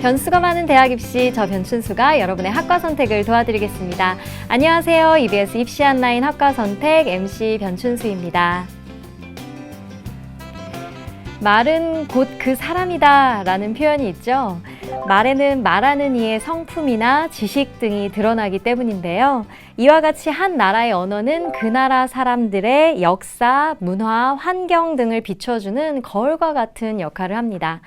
변수가 많은 대학 입시, 저 변춘수가 여러분의 학과 선택을 도와드리겠습니다. 안녕하세요. EBS 입시 한라인 학과 선택 MC 변춘수입니다. 말은 곧 그 사람이다 라는 표현이 있죠. 말에는 말하는 이의 성품이나 지식 등이 드러나기 때문인데요. 이와 같이 한 나라의 언어는 그 나라 사람들의 역사, 문화, 환경 등을 비춰주는 거울과 같은 역할을 합니다.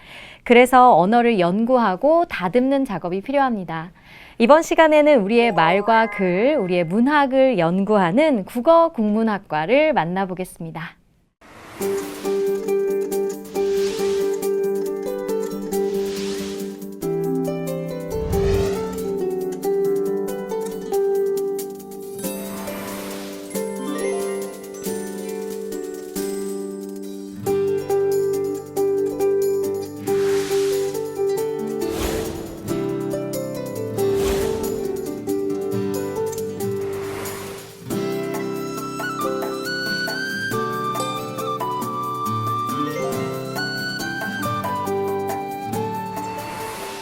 그래서 언어를 연구하고 다듬는 작업이 필요합니다. 이번 시간에는 우리의 말과 글, 우리의 문학을 연구하는 국어국문학과를 만나보겠습니다.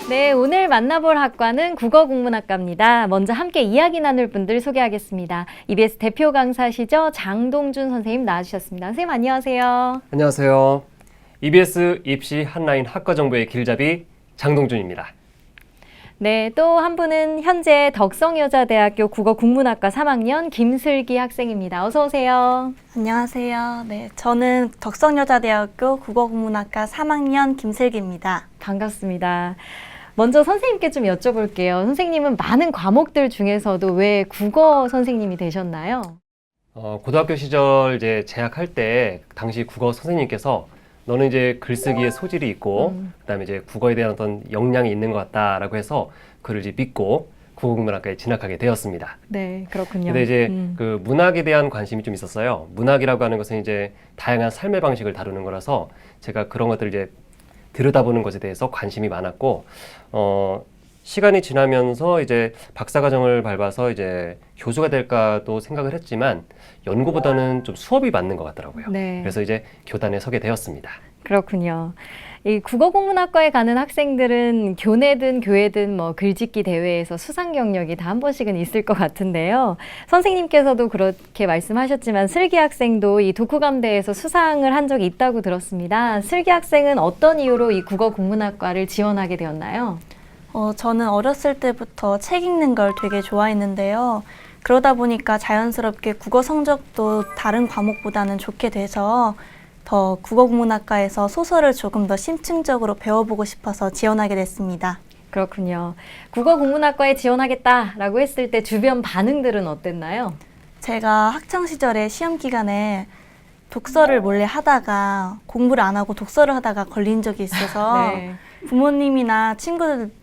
네, 오늘 만나볼 학과는 국어국문학과입니다. 먼저 함께 이야기 나눌 분들 소개하겠습니다. EBS 대표 강사시죠? 장동준 선생님 나와주셨습니다. 선생님 안녕하세요. 안녕하세요. EBS 입시 한라인 학과정보의 길잡이 장동준입니다. 네, 또 한 분은 현재 덕성여자대학교 국어국문학과 3학년 김슬기 학생입니다. 어서 오세요. 안녕하세요. 네, 저는 덕성여자대학교 국어국문학과 3학년 김슬기입니다. 반갑습니다. 먼저 선생님께 좀 여쭤볼게요. 선생님은 많은 과목들 중에서도 왜 국어 선생님이 되셨나요? 고등학교 시절 이제 재학할 때 당시 국어 선생님께서 너는 이제 글쓰기에 소질이 있고 그다음에 이제 국어에 대한 어떤 역량이 있는 것 같다라고 해서 그를 이제 믿고 국어국문학과에 진학하게 되었습니다. 네, 그렇군요. 근데 이제 그 문학에 대한 관심이 좀 있었어요. 문학이라고 하는 것은 이제 다양한 삶의 방식을 다루는 거라서 제가 그런 것들을 이제 들여다보는 것에 대해서 관심이 많았고, 시간이 지나면서 이제 박사과정을 밟아서 이제 교수가 될까도 생각을 했지만 연구보다는 좀 수업이 맞는 것 같더라고요. 네. 그래서 이제 교단에 서게 되었습니다. 그렇군요. 이 국어국문학과에 가는 학생들은 교내든 교회든 뭐 글짓기 대회에서 수상 경력이 다 한 번씩은 있을 것 같은데요. 선생님께서도 그렇게 말씀하셨지만 슬기 학생도 이 독후감대에서 수상을 한 적이 있다고 들었습니다. 슬기 학생은 어떤 이유로 이 국어국문학과를 지원하게 되었나요? 저는 어렸을 때부터 책 읽는 걸 되게 좋아했는데요. 그러다 보니까 자연스럽게 국어 성적도 다른 과목보다는 좋게 돼서 더 국어국문학과에서 소설을 조금 더 심층적으로 배워보고 싶어서 지원하게 됐습니다. 그렇군요. 국어국문학과에 지원하겠다라고 했을 때 주변 반응들은 어땠나요? 제가 학창시절에 시험 기간에 독서를 몰래 하다가 공부를 안 하고 독서를 하다가 걸린 적이 있어서 네. 부모님이나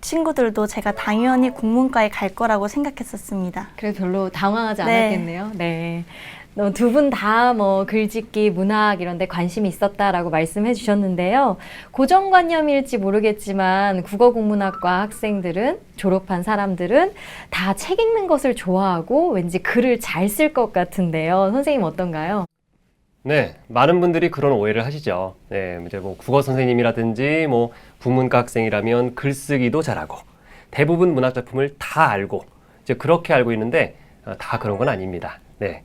친구들도 제가 당연히 국문과에 갈 거라고 생각했었습니다. 그래서 별로 당황하지 네. 않았겠네요. 네. 두 분 다 뭐 글짓기, 문학 이런 데 관심이 있었다라고 말씀해 주셨는데요. 고정관념일지 모르겠지만 국어국문학과 학생들은 졸업한 사람들은 다 책 읽는 것을 좋아하고 왠지 글을 잘 쓸 것 같은데요. 선생님 어떤가요? 네, 많은 분들이 그런 오해를 하시죠. 네, 이제 뭐 국어 선생님이라든지 뭐 국문과 학생이라면 글쓰기도 잘하고 대부분 문학 작품을 다 알고 이제 그렇게 알고 있는데 다 그런 건 아닙니다. 네,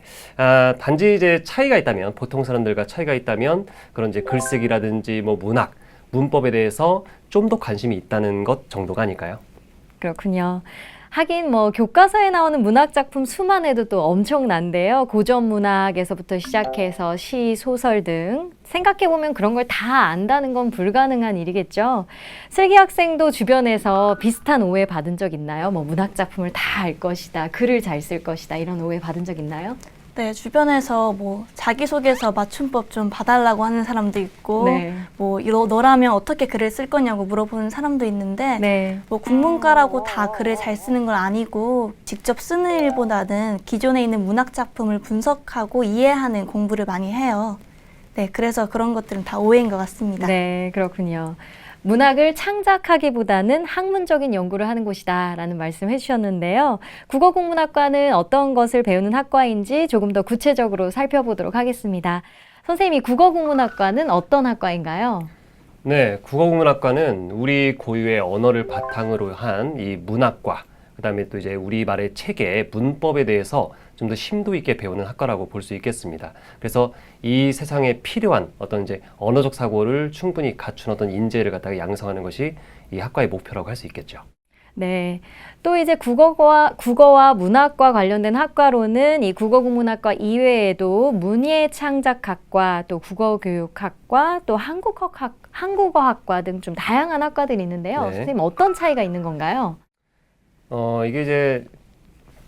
단지 이제 차이가 있다면 보통 사람들과 차이가 있다면 그런 이제 글쓰기라든지 뭐 문학, 문법에 대해서 좀 더 관심이 있다는 것 정도가 아닐까요? 그렇군요. 하긴 뭐 교과서에 나오는 문학 작품 수만 해도 또 엄청난데요. 고전 문학에서부터 시작해서 시, 소설 등 생각해보면 그런 걸 다 안다는 건 불가능한 일이겠죠. 슬기 학생도 주변에서 비슷한 오해 받은 적 있나요? 뭐 문학 작품을 다 알 것이다, 글을 잘 쓸 것이다 이런 오해 받은 적 있나요? 네, 주변에서 뭐 자기소개서 맞춤법 좀 봐달라고 하는 사람도 있고, 네. 뭐 너라면 어떻게 글을 쓸 거냐고 물어보는 사람도 있는데, 네. 뭐 국문과라고 다 글을 잘 쓰는 건 아니고 직접 쓰는 일보다는 기존에 있는 문학 작품을 분석하고 이해하는 공부를 많이 해요. 네, 그래서 그런 것들은 다 오해인 것 같습니다. 네, 그렇군요. 문학을 창작하기보다는 학문적인 연구를 하는 곳이다 라는 말씀 해주셨는데요. 국어국문학과는 어떤 것을 배우는 학과인지 조금 더 구체적으로 살펴보도록 하겠습니다. 선생님이 국어국문학과는 어떤 학과인가요? 네, 국어국문학과는 우리 고유의 언어를 바탕으로 한 이 문학과, 그다음에 또 이제 우리말의 체계, 문법에 대해서 좀 더 심도 있게 배우는 학과라고 볼 수 있겠습니다. 그래서 이 세상에 필요한 어떤 이제 언어적 사고를 충분히 갖춘 어떤 인재를 갖다가 양성하는 것이 이 학과의 목표라고 할 수 있겠죠. 네. 또 이제 국어와 문학과 관련된 학과로는 이 국어국문학과 이외에도 문예창작학과, 또 국어교육학과, 또 한국어학과 등 좀 다양한 학과들이 있는데요. 네. 선생님 어떤 차이가 있는 건가요? 이게 이제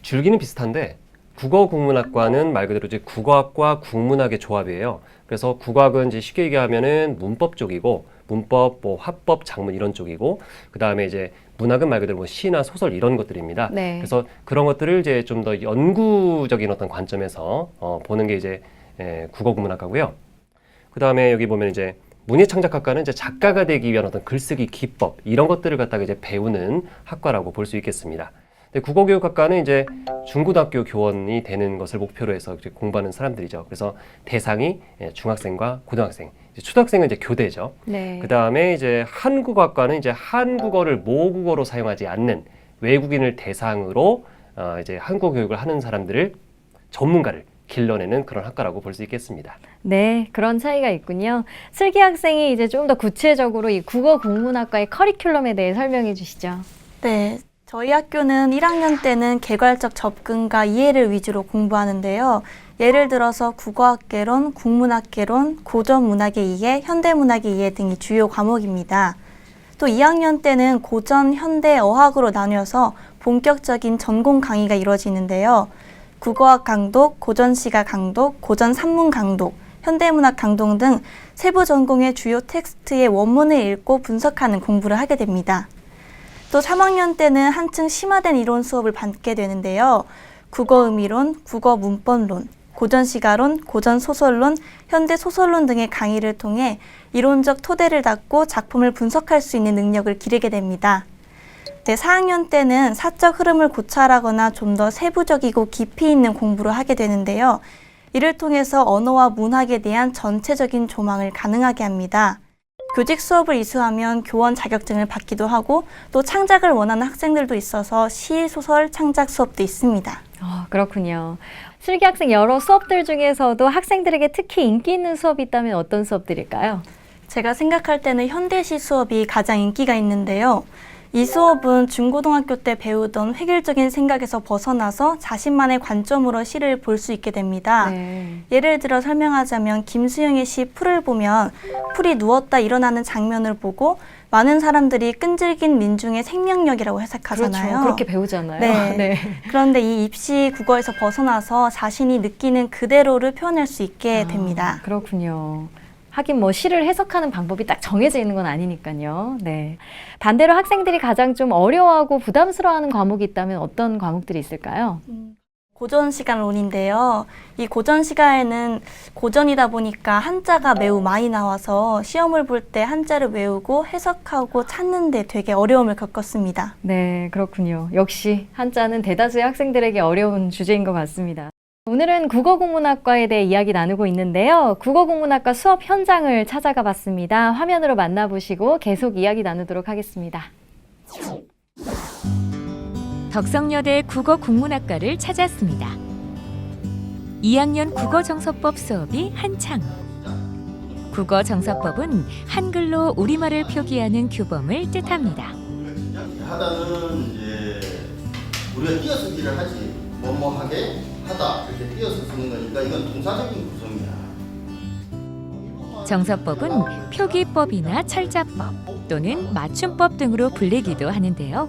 줄기는 비슷한데 국어국문학과는 말 그대로 이제 국어학과 국문학의 조합이에요. 그래서 국어학은 이제 쉽게 얘기하면은 문법 쪽이고, 문법, 뭐 화법, 작문 이런 쪽이고, 그 다음에 이제 문학은 말 그대로 뭐 시나 소설 이런 것들입니다. 네. 그래서 그런 것들을 이제 좀 더 연구적인 어떤 관점에서 보는 게 이제 국어국문학과고요. 그 다음에 여기 보면 이제 문예창작학과는 이제 작가가 되기 위한 어떤 글쓰기 기법 이런 것들을 갖다가 이제 배우는 학과라고 볼 수 있겠습니다. 근데 국어교육학과는 이제 중고등학교 교원이 되는 것을 목표로 해서 이제 공부하는 사람들이죠. 그래서 대상이 중학생과 고등학생, 이제 초등학생은 이제 교대죠. 네. 그 다음에 이제 한국어학과는 이제 한국어를 모국어로 사용하지 않는 외국인을 대상으로 이제 한국어 교육을 하는 사람들을 전문가를 길러내는 그런 학과라고 볼 수 있겠습니다. 네, 그런 차이가 있군요. 슬기 학생이 이제 좀 더 구체적으로 이 국어국문학과의 커리큘럼에 대해 설명해 주시죠. 네, 저희 학교는 1학년 때는 개괄적 접근과 이해를 위주로 공부하는데요. 예를 들어서 국어학개론, 국문학개론, 고전문학의 이해, 현대문학의 이해 등이 주요 과목입니다. 또 2학년 때는 고전, 현대, 어학으로 나뉘어서 본격적인 전공 강의가 이루어지는데요. 국어학 강독, 고전시가 강독, 고전 산문 강독, 현대문학 강독 등 세부 전공의 주요 텍스트의 원문을 읽고 분석하는 공부를 하게 됩니다. 또 3학년 때는 한층 심화된 이론 수업을 받게 되는데요. 국어의미론, 국어문법론, 고전시가론, 고전소설론, 현대소설론 등의 강의를 통해 이론적 토대를 닦고 작품을 분석할 수 있는 능력을 기르게 됩니다. 네, 4학년 때는 사적 흐름을 고찰하거나 좀 더 세부적이고 깊이 있는 공부를 하게 되는데요. 이를 통해서 언어와 문학에 대한 전체적인 조망을 가능하게 합니다. 교직 수업을 이수하면 교원 자격증을 받기도 하고 또 창작을 원하는 학생들도 있어서 시, 소설, 창작 수업도 있습니다. 그렇군요. 슬기 학생 여러 수업들 중에서도 학생들에게 특히 인기 있는 수업이 있다면 어떤 수업들일까요? 제가 생각할 때는 현대시 수업이 가장 인기가 있는데요. 이 수업은 중고등학교 때 배우던 획일적인 생각에서 벗어나서 자신만의 관점으로 시를 볼 수 있게 됩니다. 네. 예를 들어 설명하자면 김수영의 시 풀을 보면 풀이 누웠다 일어나는 장면을 보고 많은 사람들이 끈질긴 민중의 생명력이라고 해석하잖아요. 그렇죠. 그렇게 배우잖아요. 네. 그런데 이 입시 국어에서 벗어나서 자신이 느끼는 그대로를 표현할 수 있게 됩니다. 그렇군요. 하긴 뭐 시를 해석하는 방법이 딱 정해져 있는 건 아니니까요. 네. 반대로 학생들이 가장 좀 어려워하고 부담스러워하는 과목이 있다면 어떤 과목들이 있을까요? 고전시간론인데요. 이 고전시간에는 고전이다 보니까 한자가 매우 많이 나와서 시험을 볼 때 한자를 외우고 해석하고 찾는데 되게 어려움을 겪었습니다. 네, 그렇군요. 역시 한자는 대다수의 학생들에게 어려운 주제인 것 같습니다. 오늘은 국어국문학과에 대해 이야기 나누고 있는데요. 국어국문학과 수업 현장을 찾아가 봤습니다. 화면으로 만나보시고 계속 이야기 나누도록 하겠습니다. 덕성여대 국어국문학과를 찾았습니다. 2학년 국어정서법 수업이 한창. 국어정서법은 한글로 우리말을 표기하는 규범을 뜻합니다. 하다는 이제 우리가 띄어쓰기를 하지 뭐뭐하게 하다 이렇게 띄어서 쓰는 거니까 이건 동사적인 구성이야. 정서법은 표기법이나 철자법 또는 맞춤법 등으로 불리기도 하는데요.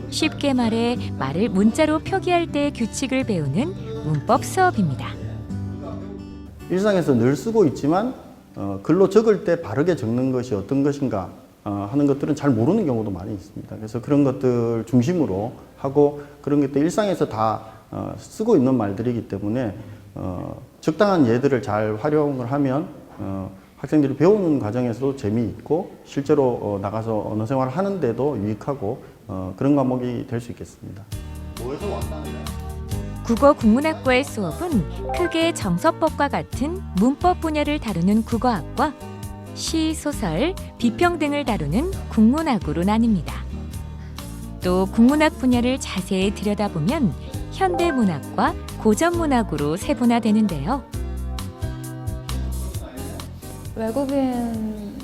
쉽게 말해 말을 문자로 표기할 때의 규칙을 배우는 문법 수업입니다. 일상에서 늘 쓰고 있지만 글로 적을 때 바르게 적는 것이 어떤 것인가 하는 것들은 잘 모르는 경우도 많이 있습니다. 그래서 그런 것들 중심으로 하고 그런 것들 일상에서 다 쓰고 있는 말들이기 때문에 적당한 예들을 잘 활용을 하면 학생들이 배우는 과정에서도 재미있고 실제로 나가서 언어 생활을 하는데도 유익하고 그런 과목이 될 수 있겠습니다. 뭐에서 왔다는 거야? 국어국문학과의 수업은 크게 정서법과 같은 문법 분야를 다루는 국어학과, 시, 소설, 비평 등을 다루는 국문학으로 나뉩니다. 또 국문학 분야를 자세히 들여다보면 현대문학과 고전문학으로 세분화되는데요. 외국인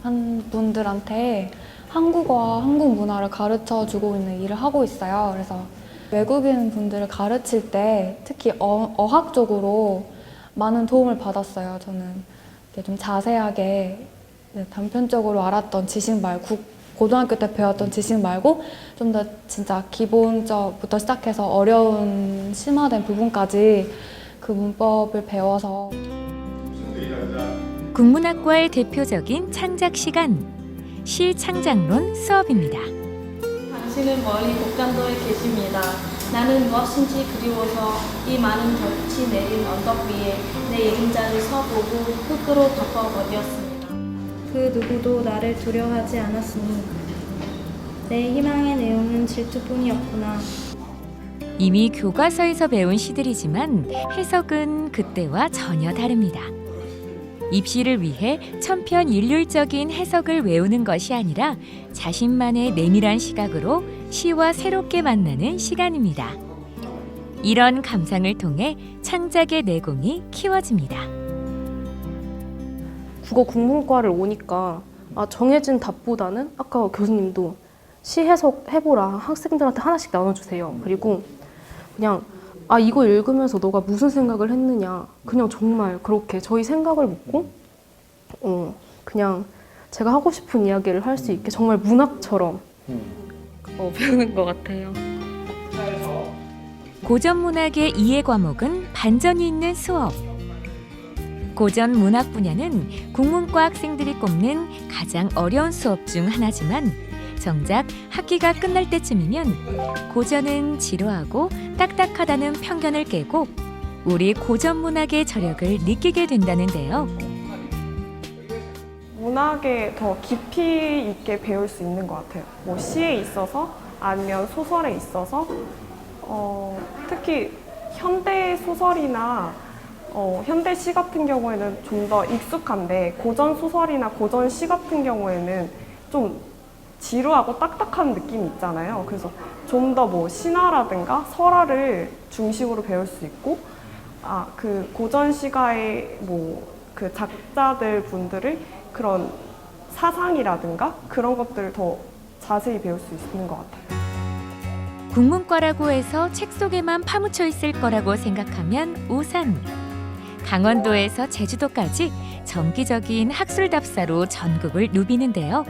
한 분들한테 한국어와 한국 문화를 가르쳐 주고 있는 일을 하고 있어요. 그래서 외국인 분들을 가르칠 때 특히 어학적으로 많은 도움을 받았어요. 저는 좀 자세하게 단편적으로 알았던 지식 말고 고등학교 때 배웠던 지식 말고 좀 더 진짜 기본적부터 시작해서 어려운 심화된 부분까지 그 문법을 배워서 국문학과의 대표적인 창작 시간, 시창작론 수업입니다. 당신은 멀리 복장도에 계십니다. 나는 무엇인지 그리워서 이 많은 볕이 내린 언덕 위에 내 이름자를 서보고 흙으로 덮어버렸습니다. 그 누구도 나를 두려워하지 않았으니 내 희망의 내용은 질투뿐이었구나. 이미 교과서에서 배운 시들이지만 해석은 그때와 전혀 다릅니다. 입시를 위해 천편일률적인 해석을 외우는 것이 아니라 자신만의 내밀한 시각으로 시와 새롭게 만나는 시간입니다. 이런 감상을 통해 창작의 내공이 키워집니다. 국어 국문과를 오니까 정해진 답보다는 아까 교수님도 시 해석해보라 학생들한테 하나씩 나눠주세요. 그리고 그냥 이거 읽으면서 너가 무슨 생각을 했느냐 그냥 정말 그렇게 저희 생각을 묻고 그냥 제가 하고 싶은 이야기를 할 수 있게 정말 문학처럼 배우는 것 같아요. 고전문학의 이해 과목은 반전이 있는 수업. 고전문학 분야는 국문과 학생들이 꼽는 가장 어려운 수업 중 하나지만 정작 학기가 끝날 때쯤이면 고전은 지루하고 딱딱하다는 편견을 깨고 우리 고전문학의 저력을 느끼게 된다는데요. 문학에 더 깊이 있게 배울 수 있는 것 같아요. 뭐 시에 있어서 아니면 소설에 있어서 특히 현대 소설이나 현대 시 같은 경우에는 좀 더 익숙한데 고전 소설이나 고전 시 같은 경우에는 좀 지루하고 딱딱한 느낌이 있잖아요. 그래서 좀 더 뭐 신화라든가 설화를 중심으로 배울 수 있고 그 고전 시가의 그 작자들 분들의 그런 사상이라든가 그런 것들을 더 자세히 배울 수 있는 것 같아요. 국문과라고 해서 책 속에만 파묻혀 있을 거라고 생각하면 오산. 강원도에서 제주도까지 정기적인 학술답사로 전국을 누비는데요.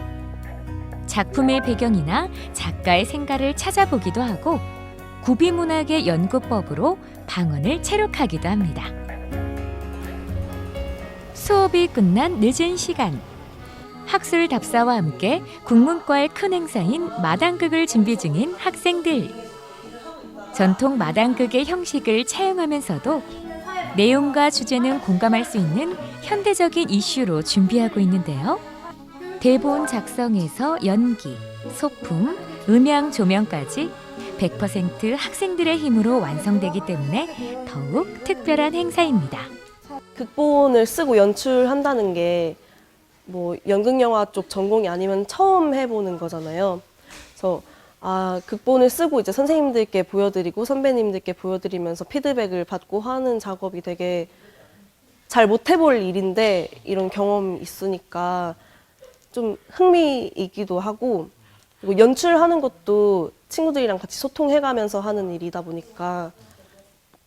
작품의 배경이나 작가의 생가를 찾아보기도 하고 구비문학의 연구법으로 방언을 체력하기도 합니다. 수업이 끝난 늦은 시간, 학술 답사와 함께 국문과의 큰 행사인 마당극을 준비 중인 학생들. 전통 마당극의 형식을 차용하면서도 내용과 주제는 공감할 수 있는 현대적인 이슈로 준비하고 있는데요. 대본 작성에서 연기, 소품, 음향 조명까지 100% 학생들의 힘으로 완성되기 때문에 더욱 특별한 행사입니다. 극본을 쓰고 연출한다는 게 뭐 연극영화 쪽 전공이 아니면 처음 해보는 거잖아요. 그래서 극본을 쓰고 이제 선생님들께 보여드리고 선배님들께 보여드리면서 피드백을 받고 하는 작업이 되게 잘 못 해볼 일인데 이런 경험이 있으니까 좀 흥미이기도 하고 그리고 연출하는 것도 친구들이랑 같이 소통해가면서 하는 일이다 보니까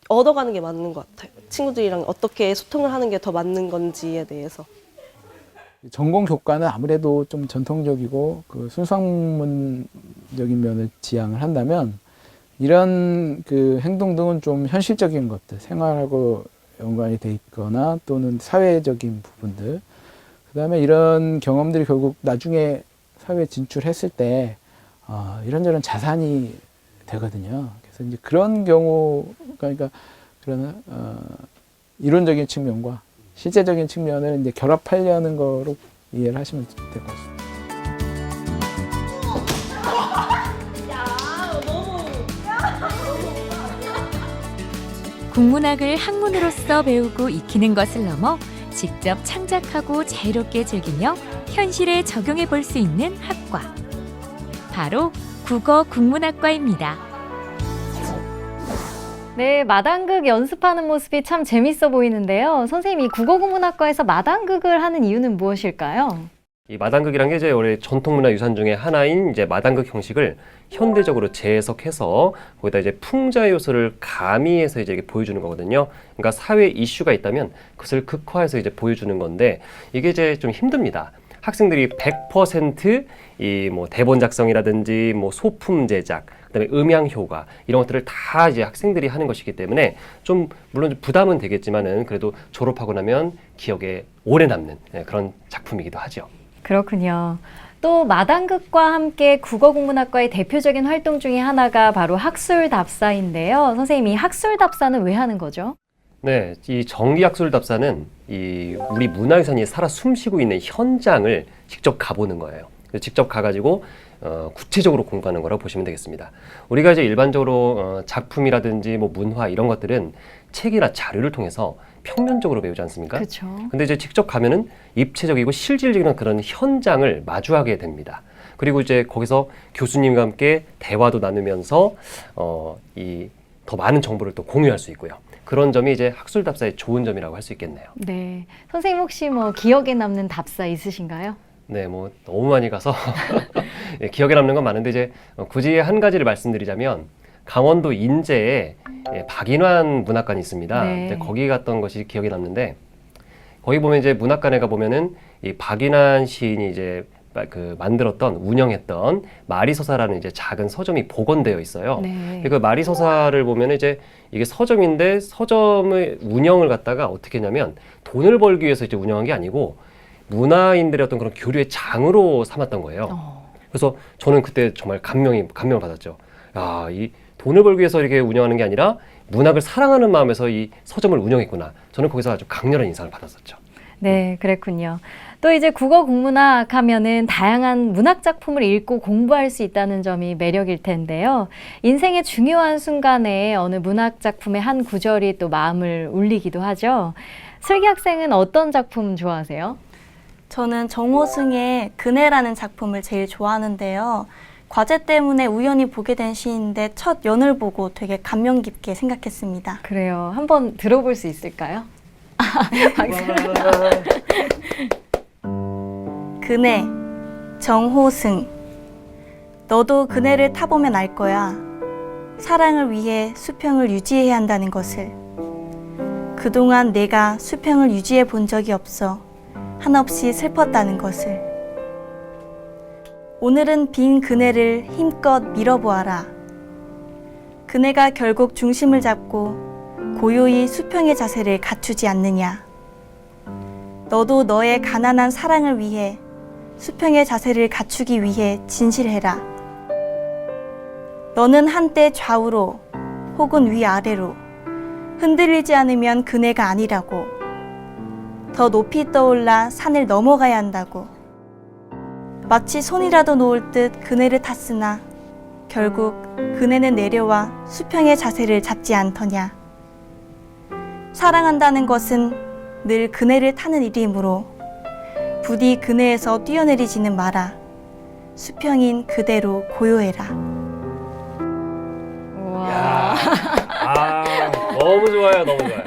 얻어가는 게 맞는 것 같아요. 친구들이랑 어떻게 소통을 하는 게 더 맞는 건지에 대해서. 전공 교과는 아무래도 좀 전통적이고 그 순수학문적인 면을 지향을 한다면 이런 그 행동 등은 좀 현실적인 것들, 생활하고 연관이 돼 있거나 또는 사회적인 부분들, 그다음에 이런 경험들이 결국 나중에 사회에 진출했을 때 이런저런 자산이 되거든요. 그래서 이제 그런 경우, 그러니까 그런 이론적인 측면과 실제적인 측면을 이제 결합하려는 거로 이해를 하시면 될 것 같습니다. 국문학을 학문으로서 배우고 익히는 것을 넘어 직접 창작하고 자유롭게 즐기며 현실에 적용해 볼 수 있는 학과. 바로 국어 국문학과입니다. 네, 마당극 연습하는 모습이 참 재밌어 보이는데요. 선생님, 이 국어국문학과에서 마당극을 하는 이유는 무엇일까요? 이 마당극이란 게 이제 원래 전통문화유산 중에 하나인 이제 마당극 형식을 현대적으로 재해석해서 거기다 이제 풍자 요소를 가미해서 이제 이렇게 보여주는 거거든요. 그러니까 사회 이슈가 있다면 그것을 극화해서 이제 보여주는 건데 이게 이제 좀 힘듭니다. 학생들이 100% 이 뭐 대본 작성이라든지 뭐 소품 제작, 그다음에 음향 효과 이런 것들을 다 이제 학생들이 하는 것이기 때문에 좀 물론 부담은 되겠지만은 그래도 졸업하고 나면 기억에 오래 남는 그런 작품이기도 하죠. 그렇군요. 또 마당극과 함께 국어국문학과의 대표적인 활동 중에 하나가 바로 학술답사인데요. 선생님, 이 학술답사는 왜 하는 거죠? 네, 이 정기학술답사는 이 우리 문화유산이 살아 숨쉬고 있는 현장을 직접 가보는 거예요. 직접 가가지고 구체적으로 공부하는 거라고 보시면 되겠습니다. 우리가 이제 일반적으로 작품이라든지 뭐 문화 이런 것들은 책이나 자료를 통해서 평면적으로 배우지 않습니까? 그렇죠. 근데 이제 직접 가면은 입체적이고 실질적인 그런 현장을 마주하게 됩니다. 그리고 이제 거기서 교수님과 함께 대화도 나누면서 이 더 많은 정보를 또 공유할 수 있고요. 그런 점이 이제 학술답사의 좋은 점이라고 할 수 있겠네요. 네. 선생님 혹시 뭐 기억에 남는 답사 있으신가요? 네, 뭐 너무 많이 가서 예, 기억에 남는 건 많은데 이제 굳이 한 가지를 말씀드리자면 강원도 인제에 박인환 문학관이 있습니다. 네. 이제 거기 갔던 것이 기억에 남는데 거기 보면 이제 문학관에 가 보면은 이 박인환 시인이 이제 그 만들었던 운영했던 마리서사라는 이제 작은 서점이 복원되어 있어요. 네. 그 마리서사를 보면 이제 이게 서점인데 서점의 운영을 갖다가 어떻게 했냐면 돈을 벌기 위해서 이제 운영한 게 아니고 문화인들의 어떤 그런 교류의 장으로 삼았던 거예요. 그래서 저는 그때 정말 감명을 받았죠. 야, 이 돈을 벌기 위해서 이렇게 운영하는 게 아니라 문학을 사랑하는 마음에서 이 서점을 운영했구나. 저는 거기서 아주 강렬한 인상을 받았었죠. 네, 그랬군요. 또 이제 국어 국문학 하면은 다양한 문학 작품을 읽고 공부할 수 있다는 점이 매력일 텐데요. 인생의 중요한 순간에 어느 문학 작품의 한 구절이 또 마음을 울리기도 하죠. 슬기 학생은 어떤 작품 좋아하세요? 저는 정호승의 그네라는 작품을 제일 좋아하는데요. 과제 때문에 우연히 보게 된 시인데 첫 연을 보고 되게 감명 깊게 생각했습니다. 그래요. 한번 들어볼 수 있을까요? 그네, 정호승. 너도 그네를 타보면 알 거야. 사랑을 위해 수평을 유지해야 한다는 것을. 그동안 내가 수평을 유지해 본 적이 없어 한없이 슬펐다는 것을. 오늘은 빈 그네를 힘껏 밀어보아라. 그네가 결국 중심을 잡고 고요히 수평의 자세를 갖추지 않느냐. 너도 너의 가난한 사랑을 위해 수평의 자세를 갖추기 위해 진실해라. 너는 한때 좌우로 혹은 위아래로 흔들리지 않으면 그네가 아니라고. 더 높이 떠올라 산을 넘어가야 한다고. 마치 손이라도 놓을 듯 그네를 탔으나 결국 그네는 내려와 수평의 자세를 잡지 않더냐. 사랑한다는 것은 늘 그네를 타는 일이므로 부디 그네에서 뛰어내리지는 마라. 수평인 그대로 고요해라. 와. 너무 좋아요, 너무 좋아요.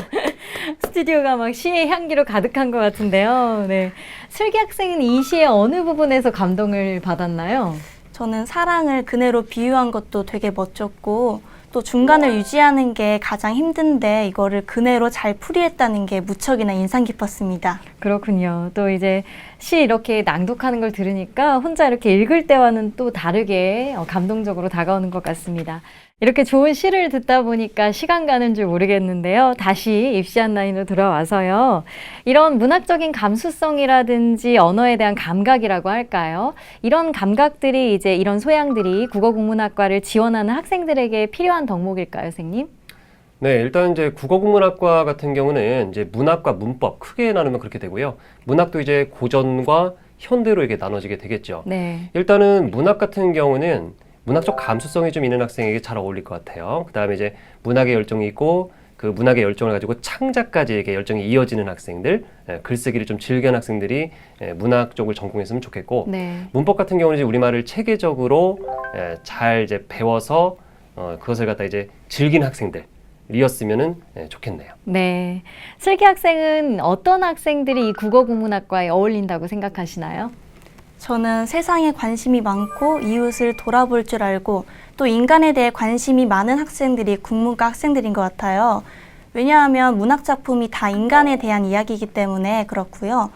스튜디오가 막 시의 향기로 가득한 것 같은데요. 네. 슬기 학생은 이 시의 어느 부분에서 감동을 받았나요? 저는 사랑을 그네로 비유한 것도 되게 멋졌고 또 중간을 유지하는 게 가장 힘든데 이거를 그네로 잘 풀이했다는 게 무척이나 인상 깊었습니다. 그렇군요. 또 이제 시 이렇게 낭독하는 걸 들으니까 혼자 이렇게 읽을 때와는 또 다르게 감동적으로 다가오는 것 같습니다. 이렇게 좋은 시를 듣다 보니까 시간 가는 줄 모르겠는데요. 다시 입시한 라인으로 돌아와서요. 이런 문학적인 감수성이라든지 언어에 대한 감각이라고 할까요? 이런 감각들이 이제 이런 소양들이 국어국문학과를 지원하는 학생들에게 필요한 덕목일까요, 선생님? 네, 일단 이제 국어국문학과 같은 경우는 이제 문학과 문법 크게 나누면 그렇게 되고요. 문학도 이제 고전과 현대로 이렇게 나눠지게 되겠죠. 네. 일단은 문학 같은 경우는 문학적 감수성이 좀 있는 학생에게 잘 어울릴 것 같아요. 그 다음에 이제 문학에 열정이 있고 그 문학의 열정을 가지고 창작까지에게 열정이 이어지는 학생들, 글쓰기를 좀 즐기는 학생들이 문학 쪽을 전공했으면 좋겠고, 네. 문법 같은 경우는 이제 우리말을 체계적으로 잘 이제 배워서 그것을 갖다 이제 즐기는 학생들이었으면은 좋겠네요. 네. 슬기 학생은 어떤 학생들이 이 국어국문학과에 어울린다고 생각하시나요? 저는 세상에 관심이 많고 이웃을 돌아볼 줄 알고 또 인간에 대해 관심이 많은 학생들이 국문과 학생들인 것 같아요. 왜냐하면 문학작품이 다 인간에 대한 이야기이기 때문에 그렇고요.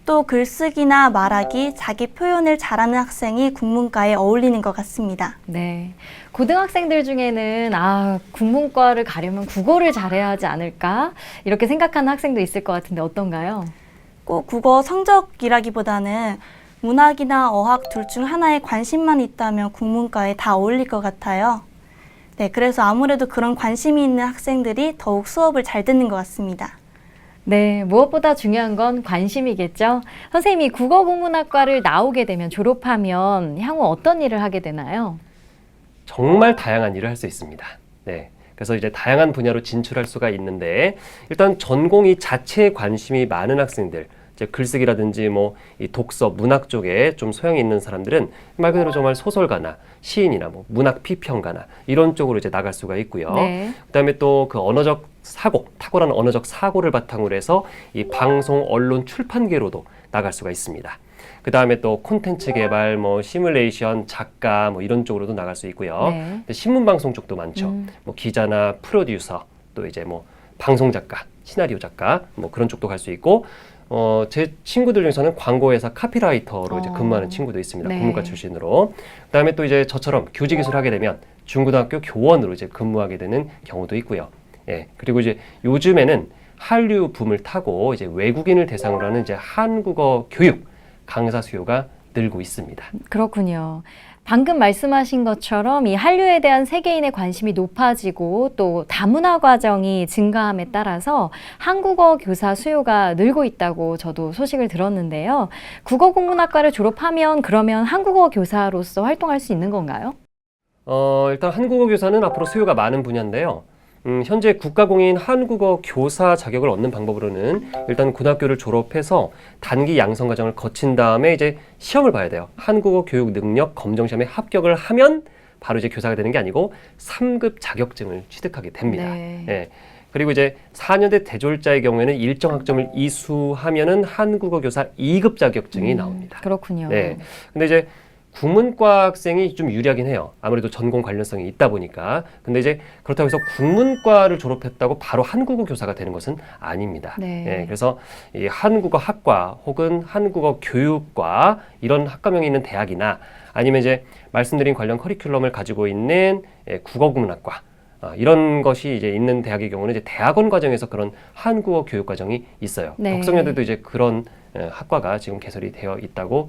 또 글쓰기나 말하기, 자기 표현을 잘하는 학생이 국문과에 어울리는 것 같습니다. 네. 고등학생들 중에는 국문과를 가려면 국어를 잘해야 하지 않을까? 이렇게 생각하는 학생도 있을 것 같은데 어떤가요? 꼭 국어 성적이라기보다는 문학이나 어학 둘 중 하나에 관심만 있다면 국문과에 다 어울릴 것 같아요. 네, 그래서 아무래도 그런 관심이 있는 학생들이 더욱 수업을 잘 듣는 것 같습니다. 네, 무엇보다 중요한 건 관심이겠죠. 선생님이 국어국문학과를 나오게 되면 졸업하면 향후 어떤 일을 하게 되나요? 정말 다양한 일을 할 수 있습니다. 네. 그래서 이제 다양한 분야로 진출할 수가 있는데, 일단 전공이 자체에 관심이 많은 학생들, 이제 글쓰기라든지 뭐 이 독서, 문학 쪽에 좀 소양이 있는 사람들은 말 그대로 정말 소설가나 시인이나 뭐 문학批평가나 이런 쪽으로 이제 나갈 수가 있고요. 네. 그다음에 또 그 언어적 사고, 탁월한 언어적 사고를 바탕으로 해서 이 방송, 언론, 출판계로도 나갈 수가 있습니다. 그 다음에 또 콘텐츠 개발, 뭐 시뮬레이션, 작가 뭐 이런 쪽으로도 나갈 수 있고요. 네. 신문 방송 쪽도 많죠. 뭐 기자나 프로듀서, 또 이제 뭐 방송 작가, 시나리오 작가, 뭐 그런 쪽도 갈 수 있고, 제 친구들 중에서는 광고회사 카피라이터로 이제 근무하는 친구도 있습니다. 네. 국문과 출신으로. 그다음에 또 이제 저처럼 교직이수를 하게 되면 중고등학교 교원으로 이제 근무하게 되는 경우도 있고요. 예. 그리고 이제 요즘에는 한류 붐을 타고 이제 외국인을 대상으로 하는 이제 한국어 교육 강사 수요가 늘고 있습니다. 그렇군요. 방금 말씀하신 것처럼 이 한류에 대한 세계인의 관심이 높아지고 또 다문화 과정이 증가함에 따라서 한국어 교사 수요가 늘고 있다고 저도 소식을 들었는데요. 국어국문학과를 졸업하면 그러면 한국어 교사로서 활동할 수 있는 건가요? 일단 한국어 교사는 앞으로 수요가 많은 분야인데요. 현재 국가공인 한국어 교사 자격을 얻는 방법으로는 일단 고등학교를 졸업해서 단기 양성 과정을 거친 다음에 이제 시험을 봐야 돼요. 한국어 교육 능력 검정 시험에 합격을 하면 바로 이제 교사가 되는 게 아니고 3급 자격증을 취득하게 됩니다. 네. 예. 그리고 이제 4년제 대졸자의 경우에는 일정 학점을 이수하면은 한국어 교사 2급 자격증이 나옵니다. 그렇군요. 네. 근데 이제 국문과 학생이 좀 유리하긴 해요. 아무래도 전공 관련성이 있다 보니까. 근데 이제 그렇다고 해서 국문과를 졸업했다고 바로 한국어 교사가 되는 것은 아닙니다. 네. 예, 그래서 이 한국어 학과 혹은 한국어 교육과 이런 학과명이 있는 대학이나 아니면 이제 말씀드린 관련 커리큘럼을 가지고 있는 국어국문학과 이런 것이 이제 있는 대학의 경우는 이제 대학원 과정에서 그런 한국어 교육 과정이 있어요. 네. 덕성여대도 이제 그런 학과가 지금 개설이 되어 있다고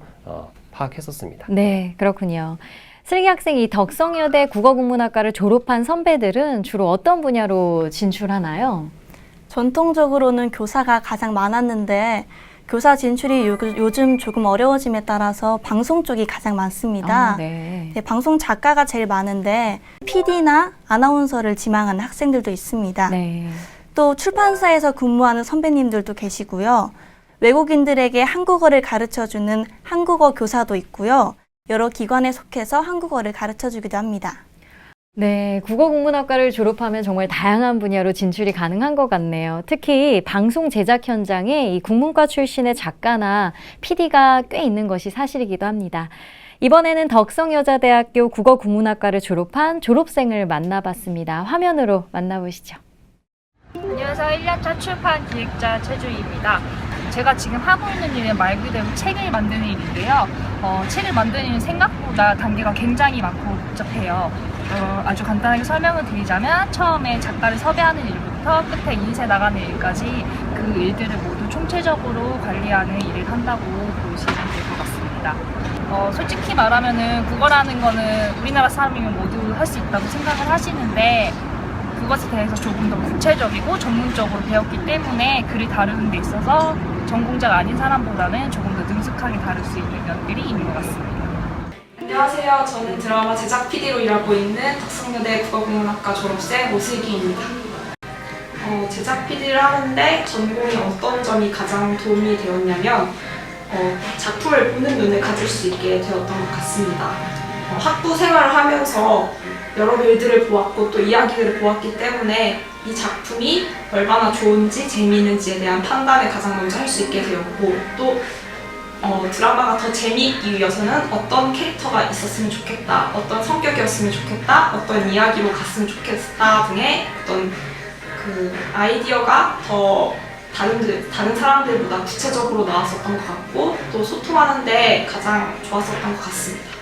파악했었습니다. 네, 그렇군요. 슬기 학생이 덕성여대 국어국문학과를 졸업한 선배들은 주로 어떤 분야로 진출하나요? 전통적으로는 교사가 가장 많았는데 교사 진출이 요즘 조금 어려워짐에 따라서 방송 쪽이 가장 많습니다. 네. 네, 방송 작가가 제일 많은데 PD나 아나운서를 지망하는 학생들도 있습니다. 네. 또 출판사에서 근무하는 선배님들도 계시고요. 외국인들에게 한국어를 가르쳐주는 한국어 교사도 있고요. 여러 기관에 속해서 한국어를 가르쳐주기도 합니다. 네, 국어국문학과를 졸업하면 정말 다양한 분야로 진출이 가능한 것 같네요. 특히 방송 제작 현장에 이 국문과 출신의 작가나 PD가 꽤 있는 것이 사실이기도 합니다. 이번에는 덕성여자대학교 국어국문학과를 졸업한 졸업생을 만나봤습니다. 화면으로 만나보시죠. 안녕하세요. 1년차 출판 기획자 최주희입니다. 제가 지금 하고 있는 일은 말 그대로 책을 만드는 일인데요. 책을 만드는 일은 생각보다 단계가 굉장히 많고 복잡해요. 아주 간단하게 설명을 드리자면 처음에 작가를 섭외하는 일부터 끝에 인쇄 나가는 일까지 그 일들을 모두 총체적으로 관리하는 일을 한다고 보시면 될 것 같습니다. 솔직히 말하면은 국어라는 거는 우리나라 사람이면 모두 할 수 있다고 생각을 하시는데 그것에 대해서 조금 더 구체적이고 전문적으로 배웠기 때문에 글을 다루는 데 있어서 전공자가 아닌 사람보다는 조금 더 능숙하게 다룰 수 있는 면들이 있는 것 같습니다. 안녕하세요. 저는 드라마 제작 PD로 일하고 있는 덕성여대 국어국문학과 졸업생 오슬기입니다. 제작 PD를 하는데 전공이 어떤 점이 가장 도움이 되었냐면 작품을 보는 눈을 가질 수 있게 되었던 것 같습니다. 학부 생활을 하면서 여러 일들을 보았고 또 이야기들을 보았기 때문에 이 작품이 얼마나 좋은지 재미있는지에 대한 판단을 가장 먼저 할 수 있게 되었고 또 드라마가 더 재미있기 위해서는 어떤 캐릭터가 있었으면 좋겠다, 어떤 성격이었으면 좋겠다, 어떤 이야기로 갔으면 좋겠다 등의 어떤 그 아이디어가 더 다른 사람들보다 구체적으로 나왔었던 것 같고 또 소통하는데 가장 좋았었던 것 같습니다.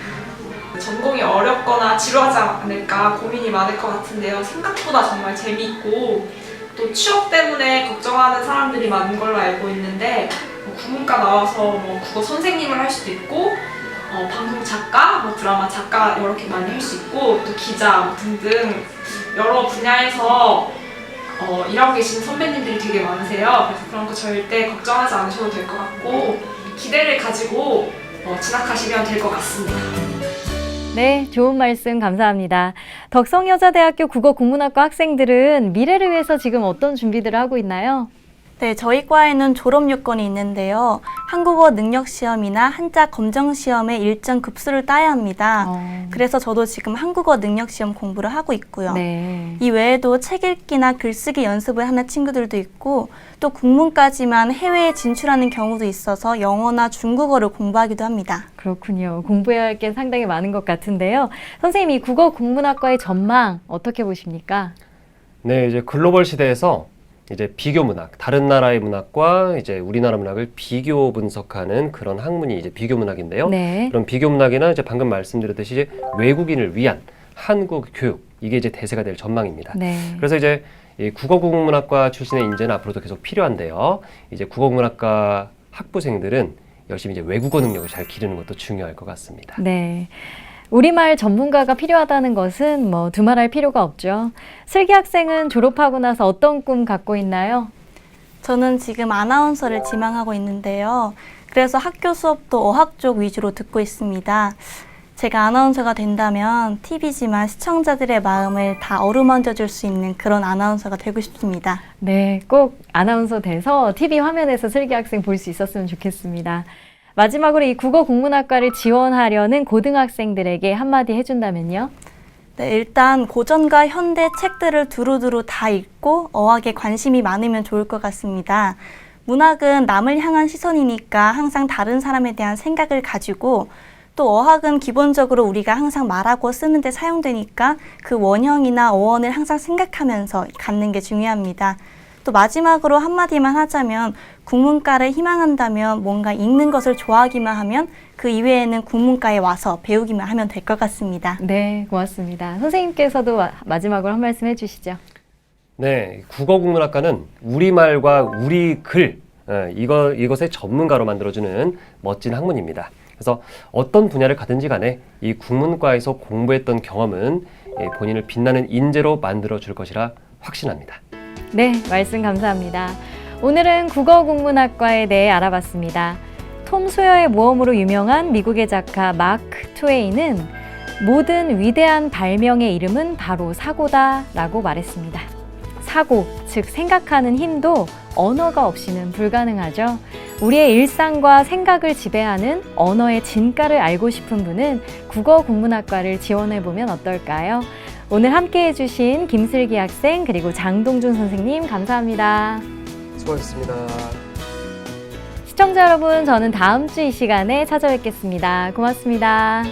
전공이 어렵거나 지루하지 않을까 고민이 많을 것 같은데요. 생각보다 정말 재미있고 또 취업 때문에 걱정하는 사람들이 많은 걸로 알고 있는데 국문과 나와서 국어 선생님을 할 수도 있고 방송 작가, 드라마 작가 이렇게 많이 할 수 있고 또 기자 등등 여러 분야에서 일하고 계신 선배님들이 되게 많으세요. 그래서 그런 거 절대 걱정하지 않으셔도 될 것 같고 기대를 가지고 진학하시면 될 것 같습니다. 네, 좋은 말씀 감사합니다. 덕성여자대학교 국어국문학과 학생들은 미래를 위해서 지금 어떤 준비들을 하고 있나요? 네, 저희 과에는 졸업 요건이 있는데요. 한국어 능력 시험이나 한자 검정 시험에 일정 급수를 따야 합니다. 그래서 저도 지금 한국어 능력 시험 공부를 하고 있고요. 네. 이 외에도 책 읽기나 글쓰기 연습을 하는 친구들도 있고 또 국문까지만 해외에 진출하는 경우도 있어서 영어나 중국어를 공부하기도 합니다. 그렇군요. 공부해야 할 게 상당히 많은 것 같은데요. 선생님, 이 국어국문학과의 전망 어떻게 보십니까? 네, 이제 글로벌 시대에서 이제 비교 문학, 다른 나라의 문학과 이제 우리나라 문학을 비교 분석하는 그런 학문이 이제 비교 문학인데요. 네. 그런 비교 문학이나 이제 방금 말씀드렸듯이 이제 외국인을 위한 한국 교육, 이게 이제 대세가 될 전망입니다. 네. 그래서 이제 이 국어국문학과 출신의 인재는 앞으로도 계속 필요한데요. 이제 국어국문학과 학부생들은 열심히 이제 외국어 능력을 잘 기르는 것도 중요할 것 같습니다. 네. 우리말 전문가가 필요하다는 것은 두말할 필요가 없죠. 슬기 학생은 졸업하고 나서 어떤 꿈 갖고 있나요? 저는 지금 아나운서를 지망하고 있는데요. 그래서 학교 수업도 어학 쪽 위주로 듣고 있습니다. 제가 아나운서가 된다면 TV지만 시청자들의 마음을 다 어루만져 줄 수 있는 그런 아나운서가 되고 싶습니다. 네, 꼭 아나운서 돼서 TV 화면에서 슬기 학생 볼 수 있었으면 좋겠습니다. 마지막으로 이 국어국문학과를 지원하려는 고등학생들에게 한마디 해준다면요? 네, 일단 고전과 현대 책들을 두루두루 다 읽고 어학에 관심이 많으면 좋을 것 같습니다. 문학은 남을 향한 시선이니까 항상 다른 사람에 대한 생각을 가지고 또 어학은 기본적으로 우리가 항상 말하고 쓰는 데 사용되니까 그 원형이나 어원을 항상 생각하면서 갖는 게 중요합니다. 또 마지막으로 한마디만 하자면 국문과를 희망한다면 뭔가 읽는 것을 좋아하기만 하면 그 이외에는 국문과에 와서 배우기만 하면 될 것 같습니다. 네, 고맙습니다. 선생님께서도 마지막으로 한 말씀 해주시죠. 네, 국어국문학과는 우리말과 우리 글, 이것의 전문가로 만들어주는 멋진 학문입니다. 그래서 어떤 분야를 가든지 간에 이 국문과에서 공부했던 경험은 본인을 빛나는 인재로 만들어줄 것이라 확신합니다. 네, 말씀 감사합니다. 오늘은 국어국문학과에 대해 알아봤습니다. 톰 소여의 모험으로 유명한 미국의 작가 마크 트웨인은 모든 위대한 발명의 이름은 바로 사고다 라고 말했습니다. 사고, 즉 생각하는 힘도 언어가 없이는 불가능하죠. 우리의 일상과 생각을 지배하는 언어의 진가를 알고 싶은 분은 국어국문학과를 지원해보면 어떨까요? 오늘 함께 해주신 김슬기 학생 그리고 장동준 선생님 감사합니다. 수고하셨습니다. 시청자 여러분, 저는 다음 주 이 시간에 찾아뵙겠습니다. 고맙습니다.